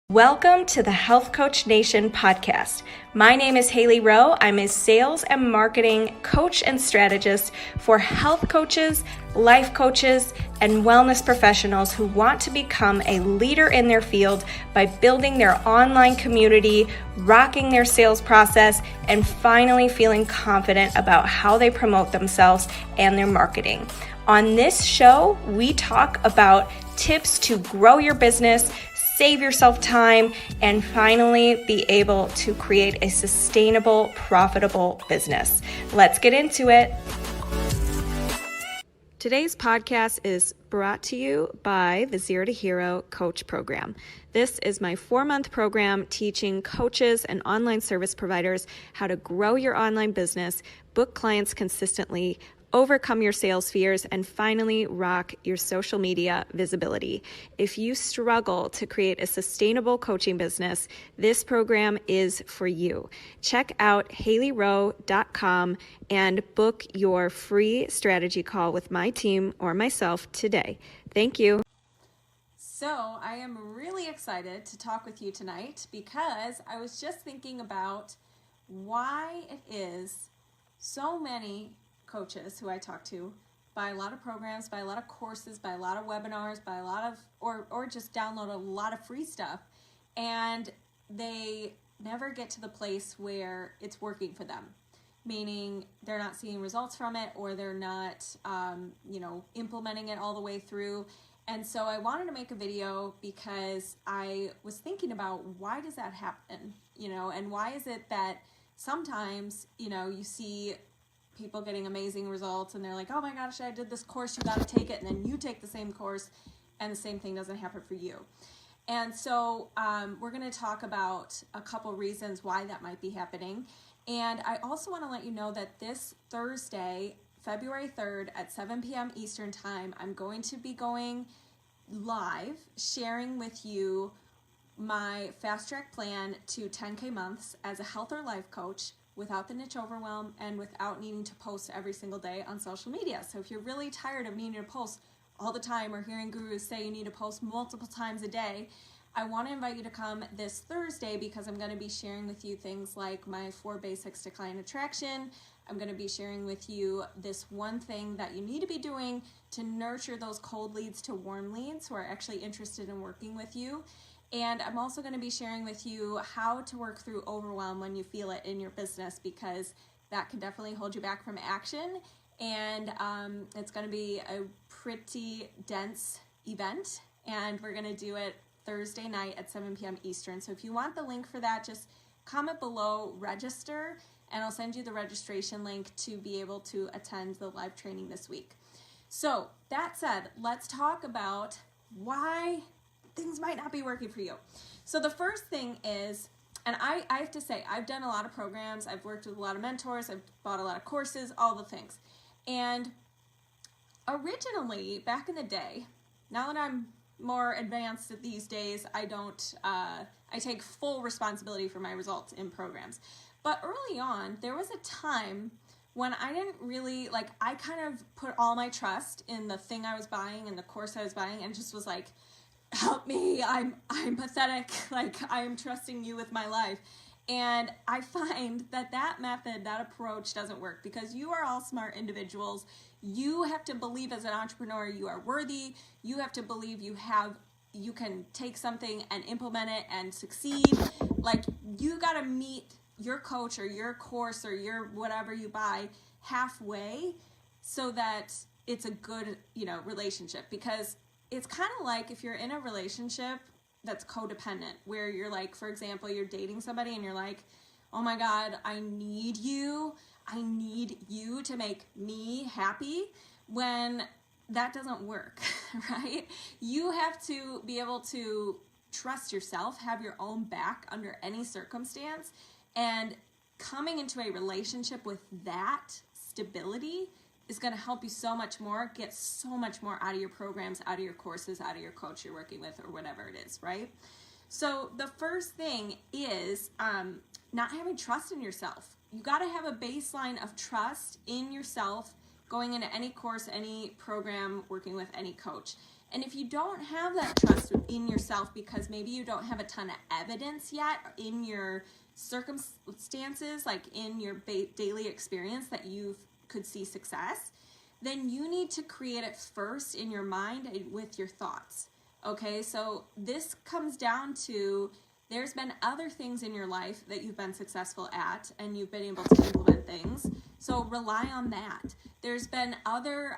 Welcome to the Health Coach Nation podcast. My name is Hailey Rowe. I'm a sales and marketing coach and strategist for health coaches, life coaches, and wellness professionals who want to become a leader in their field by building their online community, rocking their sales process, and finally feeling confident about how they promote themselves and their marketing. On this show, we talk about tips to grow your business, save yourself time, and finally be able to create a sustainable, profitable business. Let's get into it. Today's podcast is brought to you by the Zero to Hero Coach Program. This is my 4-month program teaching coaches and online service providers how to grow your online business, book clients consistently, overcome your sales fears, and finally rock your social media visibility. If you struggle to create a sustainable coaching business, this program is for you. Check out HaileyRowe.com and book your free strategy call with my team or myself today. Thank you. So I am really excited to talk with you tonight because I was just thinking about why it is so many coaches who I talk to buy a lot of programs, buy a lot of courses, buy a lot of webinars, buy a lot of, or just download a lot of free stuff, and they never get to the place where it's working for them, meaning they're not seeing results from it, or they're not, implementing it all the way through. And so I wanted to make a video because I was thinking about why does that happen, and why is it that sometimes, you see people getting amazing results and they're like, oh my gosh, I did this course, you got to take it. And then you take the same course and the same thing doesn't happen for you. And so we're going to talk about a couple reasons why that might be happening. And I also want to let you know that this Thursday, February 3rd at 7 p.m. Eastern time, I'm going to be going live sharing with you my fast track plan to 10K months as a health or life coach, without the niche overwhelm and without needing to post every single day on social media. So if you're really tired of needing to post all the time or hearing gurus say you need to post multiple times a day, I want to invite you to come this Thursday because I'm going to be sharing with you things like my 4 basics to client attraction. I'm going to be sharing with you this one thing that you need to be doing to nurture those cold leads to warm leads who are actually interested in working with you. And I'm also going to be sharing with you how to work through overwhelm when you feel it in your business, because that can definitely hold you back from action. And it's going to be a pretty dense event, and we're going to do it Thursday night at 7 p.m. Eastern. So if you want the link for that, just comment below register, and I'll send you the registration link to be able to attend the live training this week. So that said, let's talk about why things might not be working for you. So the first thing is, and I have to say, I've done a lot of programs, I've worked with a lot of mentors, I've bought a lot of courses, all the things. And originally, back in the day, now that I'm more advanced these days, I take full responsibility for my results in programs. But early on, there was a time when I didn't really, I kind of put all my trust in the thing I was buying and the course I was buying, and just was like, help me, I'm pathetic, I'm trusting you with my life. And I find that method, that approach doesn't work, because you are all smart individuals. You have to believe as an entrepreneur you are worthy. You have to believe you can take something and implement it and succeed. You got to meet your coach or your course or your whatever you buy halfway so that it's a good, relationship. Because it's kind of like if you're in a relationship that's codependent, where you're like, for example, you're dating somebody and you're like, oh my God, I need you to make me happy, when that doesn't work, right? You have to be able to trust yourself, have your own back under any circumstance, and coming into a relationship with that stability is going to help you so much more, get so much more out of your programs, out of your courses, out of your coach you're working with, or whatever it is, right? So the first thing is not having trust in yourself. You got to have a baseline of trust in yourself going into any course, any program, working with any coach. And if you don't have that trust in yourself because maybe you don't have a ton of evidence yet in your circumstances, like in your daily experience that you could see success, then you need to create it first in your mind with your thoughts. Okay, so this comes down to there's been other things in your life that you've been successful at and you've been able to implement things. So rely on that. There's been other,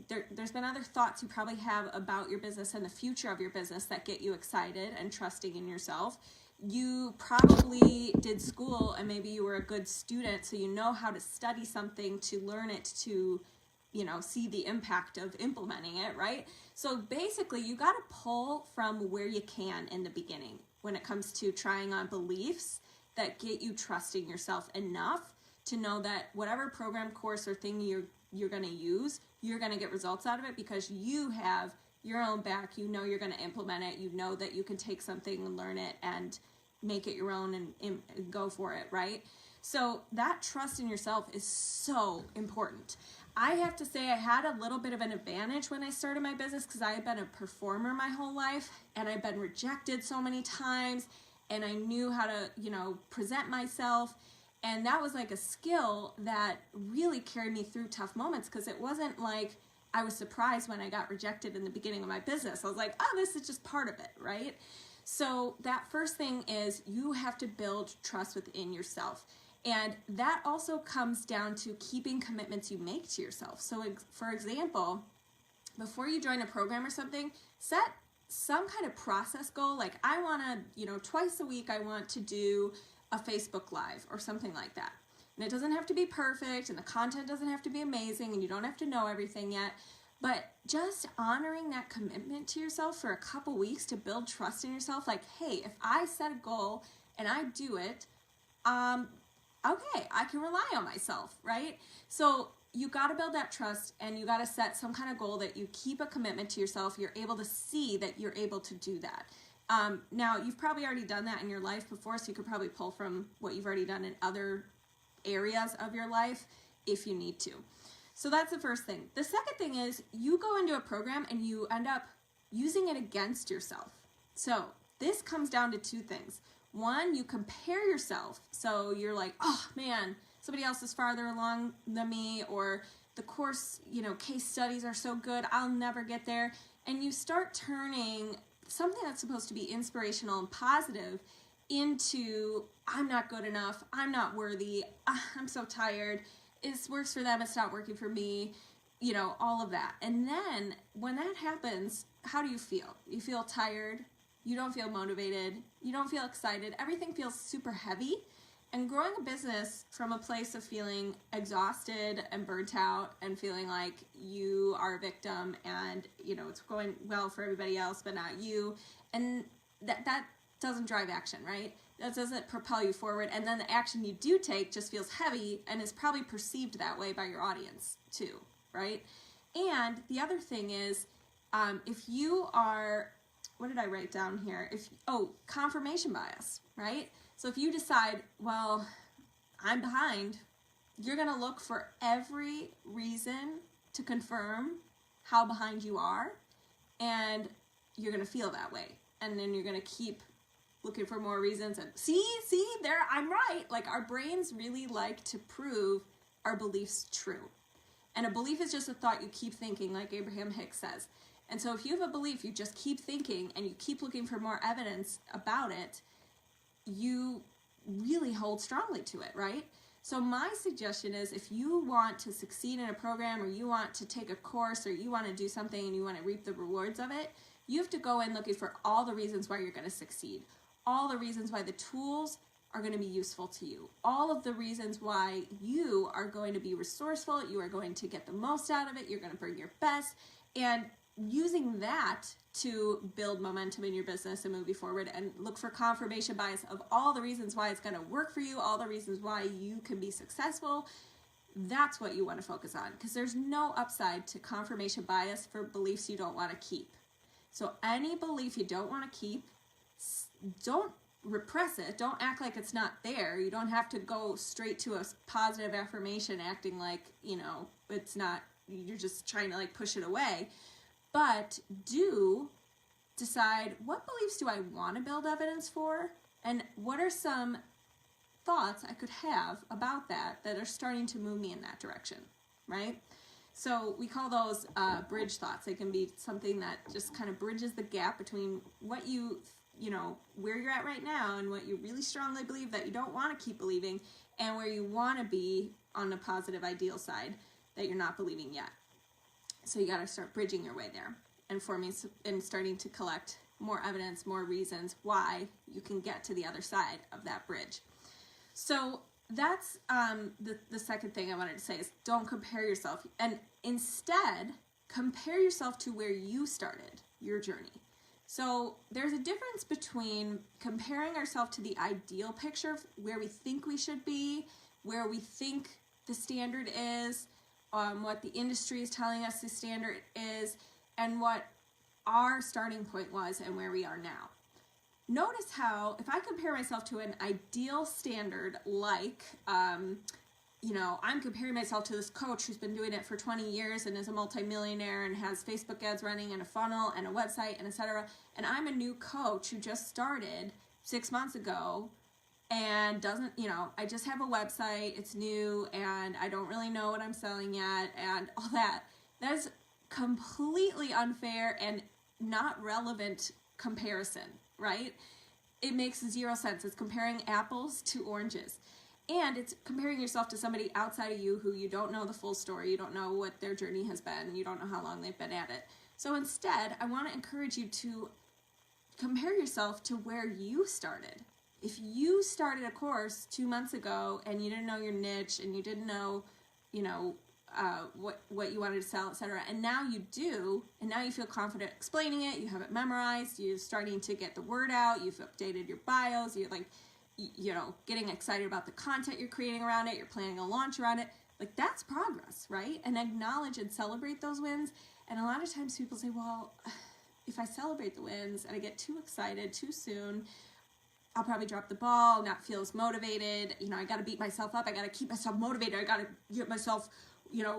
there's been other thoughts you probably have about your business and the future of your business that get you excited and trusting in yourself. You probably did school and maybe you were a good student, so you know how to study something to learn it to, see the impact of implementing it, right? So basically, you got to pull from where you can in the beginning when it comes to trying on beliefs that get you trusting yourself enough to know that whatever program, course, or thing you're going to use, you're going to get results out of it because you have your own back. You know you're going to implement it. You know that you can take something and learn it and make it your own and go for it, right? So that trust in yourself is so important. I have to say I had a little bit of an advantage when I started my business because I had been a performer my whole life and I've been rejected so many times and I knew how to, present myself. And that was like a skill that really carried me through tough moments because it wasn't like I was surprised when I got rejected in the beginning of my business. I was like, oh, this is just part of it, right? So that first thing is you have to build trust within yourself. And that also comes down to keeping commitments you make to yourself. So for example, before you join a program or something, set some kind of process goal. Like I want to, twice a week I want to do a Facebook Live or something like that. And it doesn't have to be perfect and the content doesn't have to be amazing and you don't have to know everything yet. But just honoring that commitment to yourself for a couple weeks to build trust in yourself. Like, hey, if I set a goal and I do it, okay, I can rely on myself, right? So you got to build that trust and you got to set some kind of goal that you keep a commitment to yourself. You're able to see that you're able to do that. Now, you've probably already done that in your life before, so you could probably pull from what you've already done in other areas of your life if you need to. So that's the first thing. The second thing is you go into a program and you end up using it against yourself. So this comes down to two things. One, you compare yourself. So you're like, oh man, somebody else is farther along than me, or the course, case studies are so good, I'll never get there. And you start turning something that's supposed to be inspirational and positive into, I'm not good enough, I'm not worthy, I'm so tired, it works for them, it's not working for me, all of that. And then when that happens, how do you feel? You feel tired, you don't feel motivated, you don't feel excited, everything feels super heavy. And growing a business from a place of feeling exhausted and burnt out and feeling like you are a victim and, it's going well for everybody else but not you, and that doesn't drive action, right? That doesn't propel you forward. And then the action you do take just feels heavy and is probably perceived that way by your audience too, right? And the other thing is, if you are, what did I write down here? Confirmation bias, right? So if you decide, well, I'm behind, you're going to look for every reason to confirm how behind you are, and you're going to feel that way. And then you're going to keep looking for more reasons and see, there, I'm right. Like our brains really like to prove our beliefs true. And a belief is just a thought you keep thinking, like Abraham Hicks says. And so if you have a belief, you just keep thinking and you keep looking for more evidence about it, you really hold strongly to it, right? So my suggestion is if you want to succeed in a program or you want to take a course or you want to do something and you want to reap the rewards of it, you have to go in looking for all the reasons why you're going to succeed, all the reasons why the tools are going to be useful to you, all of the reasons why you are going to be resourceful, you are going to get the most out of it, you're going to bring your best, and using that to build momentum in your business and move you forward, and look for confirmation bias of all the reasons why it's going to work for you, all the reasons why you can be successful. That's what you want to focus on, because there's no upside to confirmation bias for beliefs you don't want to keep. So any belief you don't want to keep, don't repress it. Don't act like it's not there. You don't have to go straight to a positive affirmation acting like, it's not, you're just trying to like push it away. but do decide, what beliefs do I want to build evidence for, and what are some thoughts I could have about that are starting to move me in that direction, right? So we call those bridge thoughts. They can be something that just kind of bridges the gap between what where you're at right now and what you really strongly believe that you don't want to keep believing, and where you want to be on the positive ideal side that you're not believing yet. So you got to start bridging your way there and forming and starting to collect more evidence, more reasons why you can get to the other side of that bridge. So that's the second thing I wanted to say is don't compare yourself, and instead compare yourself to where you started your journey. So there's a difference between comparing ourselves to the ideal picture of where we think we should be, where we think the standard is, what the industry is telling us the standard is, and what our starting point was and where we are now. Notice how if I compare myself to an ideal standard, like, I'm comparing myself to this coach who's been doing it for 20 years and is a multimillionaire and has Facebook ads running and a funnel and a website and etc. And I'm a new coach who just started 6 months ago and doesn't, I just have a website, it's new, and I don't really know what I'm selling yet and all that. That is completely unfair and not relevant comparison, right? It makes zero sense. It's comparing apples to oranges. And it's comparing yourself to somebody outside of you who you don't know the full story, you don't know what their journey has been, you don't know how long they've been at it. So instead, I want to encourage you to compare yourself to where you started. If you started a course 2 months ago and you didn't know your niche and you didn't know, what you wanted to sell, etc., and now you do, and now you feel confident explaining it, you have it memorized, you're starting to get the word out, you've updated your bios, you're like, getting excited about the content you're creating around it, you're planning a launch around it, like that's progress, right? And acknowledge and celebrate those wins. And a lot of times people say, well, if I celebrate the wins and I get too excited too soon, I'll probably drop the ball, not feel as motivated, I got to beat myself up, I got to keep myself motivated, I got to get myself,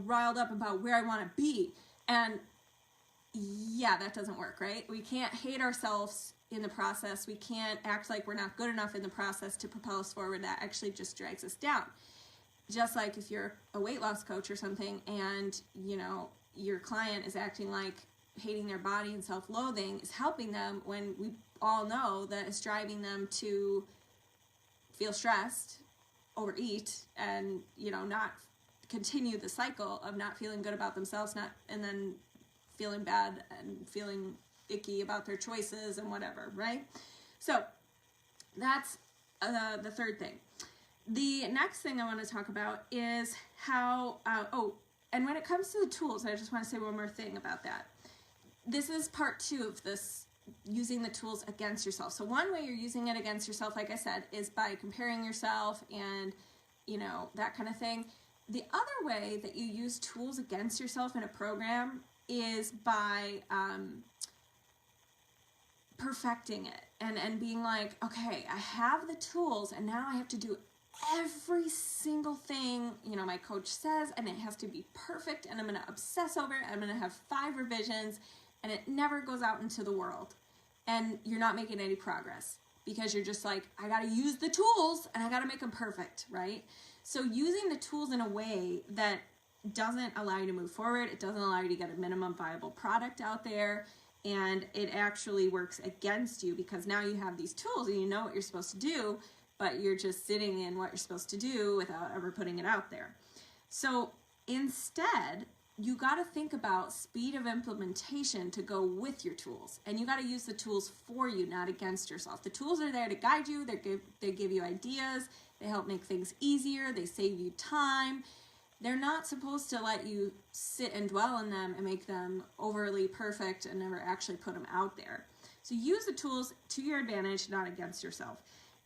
riled up about where I want to be. And yeah, that doesn't work, right? We can't hate ourselves in the process. We can't act like we're not good enough in the process to propel us forward. That actually just drags us down. Just like if you're a weight loss coach or something and, your client is acting like hating their body and self-loathing is helping them, when we all know that it's driving them to feel stressed, overeat, and, not continue the cycle of not feeling good about themselves, and then feeling bad and feeling icky about their choices and whatever, right? So that's the third thing. The next thing I want to talk about is how, and when it comes to the tools, I just want to say one more thing about that. This is part 2 of this, using the tools against yourself. So one way you're using it against yourself, like I said, is by comparing yourself and, that kind of thing. The other way that you use tools against yourself in a program is by perfecting it and being like, okay, I have the tools and now I have to do every single thing, my coach says, and it has to be perfect, and I'm going to obsess over it. I'm going to have 5 revisions, and it never goes out into the world. And you're not making any progress because you're just like, I got to use the tools and I got to make them perfect, right? So using the tools in a way that doesn't allow you to move forward, it doesn't allow you to get a minimum viable product out there, and it actually works against you because now you have these tools and you know what you're supposed to do, but you're just sitting in what you're supposed to do without ever putting it out there. So instead, you got to think about speed of implementation to go with your tools, and you got to use the tools for you, not against yourself. The tools are there to guide you, they give you ideas, they help make things easier, they save you time. They're not supposed to let you sit and dwell on them and make them overly perfect and never actually put them out there. So use the tools to your advantage, not against yourself.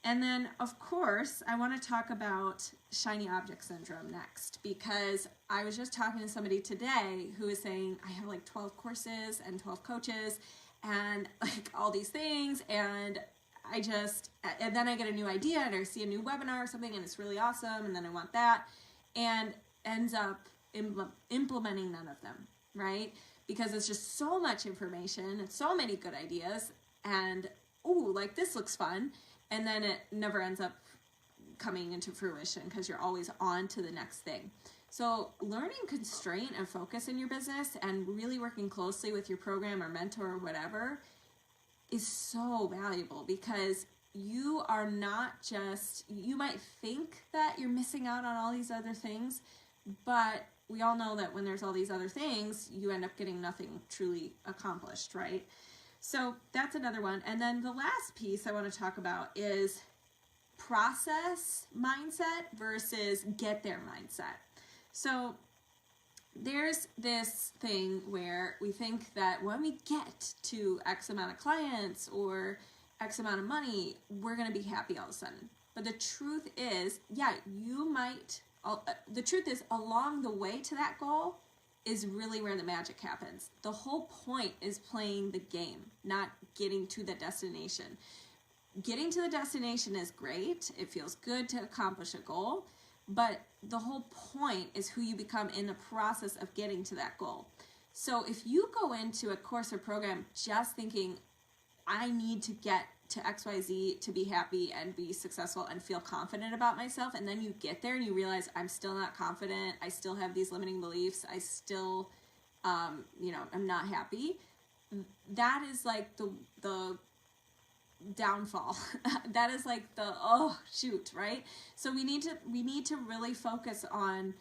And then, of course, I want to talk about shiny object syndrome next, because I was just talking to somebody today who was saying, I have like 12 courses and 12 coaches and like all these things, and then I get a new idea and I see a new webinar or something and it's really awesome, and then I want that, and ends up implementing none of them, right? because it's just so much information and so many good ideas, and ooh, like this looks fun, and then it never ends up coming into fruition because you're always on to the next thing. So learning constraint and focus in your business and really working closely with your program or mentor or whatever is so valuable, because you are not just, you might think that you're missing out on all these other things, but we all know that when there's all these other things, you end up getting nothing truly accomplished, right? So that's another one. And then the last piece I want to talk about is process mindset versus get there mindset. So there's this thing where we think that when we get to X amount of clients or X amount of money, we're going to be happy all of a sudden. But the truth is, yeah, you might, the truth is along the way to that goal is really where the magic happens. The whole point is playing the game, not getting to the destination. Getting to the destination is great. It feels good to accomplish a goal, but the whole point is who you become in the process of getting to that goal. So if you go into a course or program just thinking, I need to get to XYZ to be happy and be successful and feel confident about myself, and then you get there and you realize I'm still not confident, I still have these limiting beliefs, I still, I'm not happy, that is like the downfall. That is like the, oh shoot, right? So we need to really focus on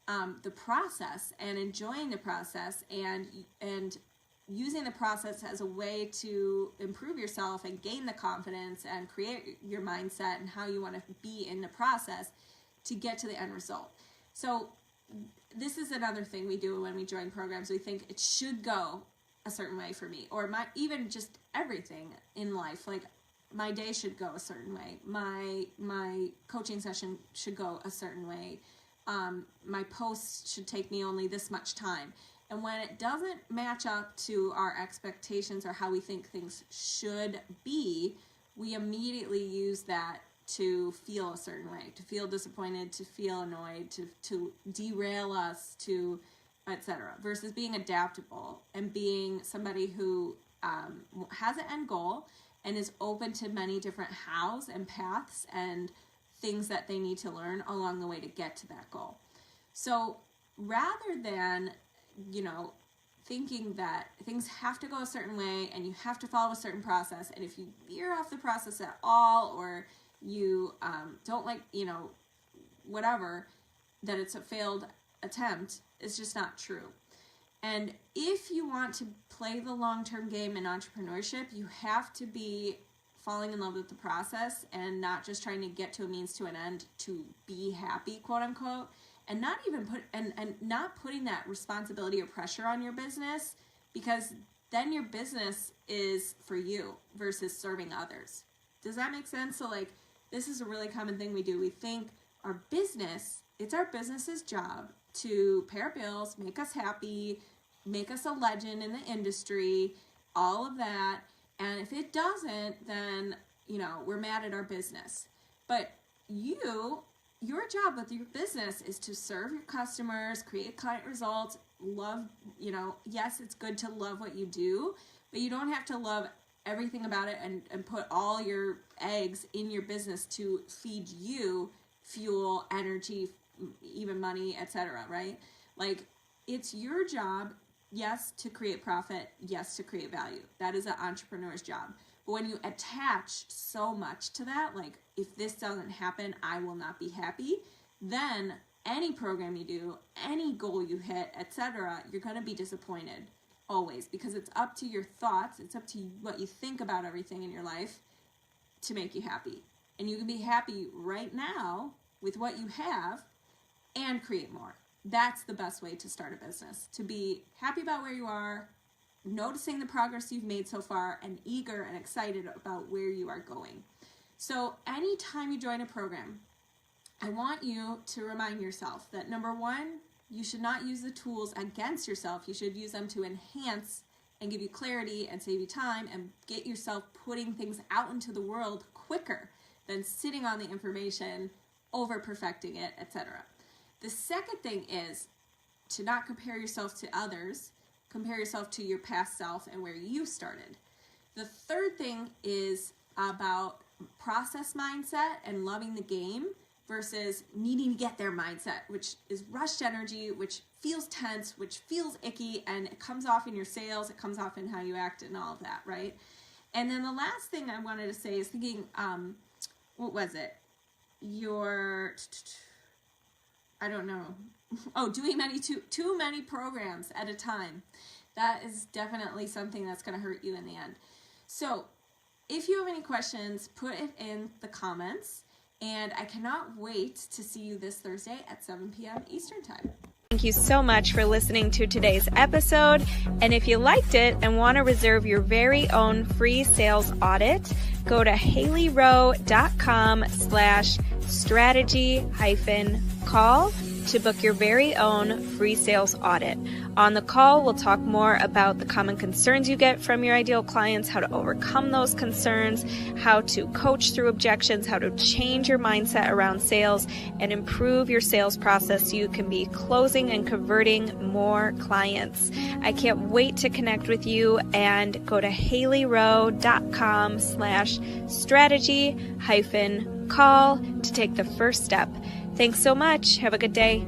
the process and enjoying the process and using the process as a way to improve yourself and gain the confidence and create your mindset and how you want to be in the process to get to the end result. So this is another thing we do when we join programs. We think it should go a certain way for me, or even just everything in life. Like my day should go a certain way. My coaching session should go a certain way. My posts should take me only this much time. And when it doesn't match up to our expectations or how we think things should be, we immediately use that to feel a certain way, to feel disappointed, to feel annoyed, to derail us, to etc. Versus being adaptable and being somebody who has an end goal and is open to many different hows and paths and things that they need to learn along the way to get to that goal. So rather than thinking that things have to go a certain way and you have to follow a certain process, and if you veer off the process at all, or you don't like, whatever, that it's a failed attempt, is just not true. And if you want to play the long-term game in entrepreneurship, you have to be falling in love with the process and not just trying to get to a means to an end to be happy, quote unquote. And not even not putting that responsibility or pressure on your business, because then your business is for you versus serving others. Does that make sense? So like, this is a really common thing we do. We think it's our business's job to pay our bills, make us happy, make us a legend in the industry, all of that. And if it doesn't, then, we're mad at our business. But your job with your business is to serve your customers, create client results, love, yes, it's good to love what you do, but you don't have to love everything about it and put all your eggs in your business to feed you fuel, energy, even money, etc., right? Like, it's your job, yes, to create profit, yes, to create value. That is an entrepreneur's job. But when you attach so much to that, like, if this doesn't happen, I will not be happy, then any program you do, any goal you hit, etc., you're going to be disappointed always, because it's up to your thoughts, it's up to what you think about everything in your life to make you happy. And you can be happy right now with what you have and create more. That's the best way to start a business, to be happy about where you are, noticing the progress you've made so far, and eager and excited about where you are going. So anytime you join a program, I want you to remind yourself that, number one, you should not use the tools against yourself. You should use them to enhance and give you clarity and save you time and get yourself putting things out into the world quicker than sitting on the information, over perfecting it, etc. The second thing is to not compare yourself to others. compare yourself to your past self and where you started. The third thing is about process mindset and loving the game versus needing to get there mindset, which is rushed energy, which feels tense, which feels icky, and it comes off in your sales, it comes off in how you act and all of that, right? And then the last thing I wanted to say is thinking, what was it? I don't know. Oh, doing too many programs at a time. That is definitely something that's going to hurt you in the end. So if you have any questions, put it in the comments. And I cannot wait to see you this Thursday at 7 p.m. Eastern Time. Thank you so much for listening to today's episode. And if you liked it and want to reserve your very own free sales audit, go to haileyrowe.com/strategy-call to book your very own free sales audit. On the call, we'll talk more about the common concerns you get from your ideal clients, how to overcome those concerns, how to coach through objections, how to change your mindset around sales, and improve your sales process so you can be closing and converting more clients. I can't wait to connect with you, and go to haileyrowe.com/strategy-call to take the first step. Thanks so much. Have a good day.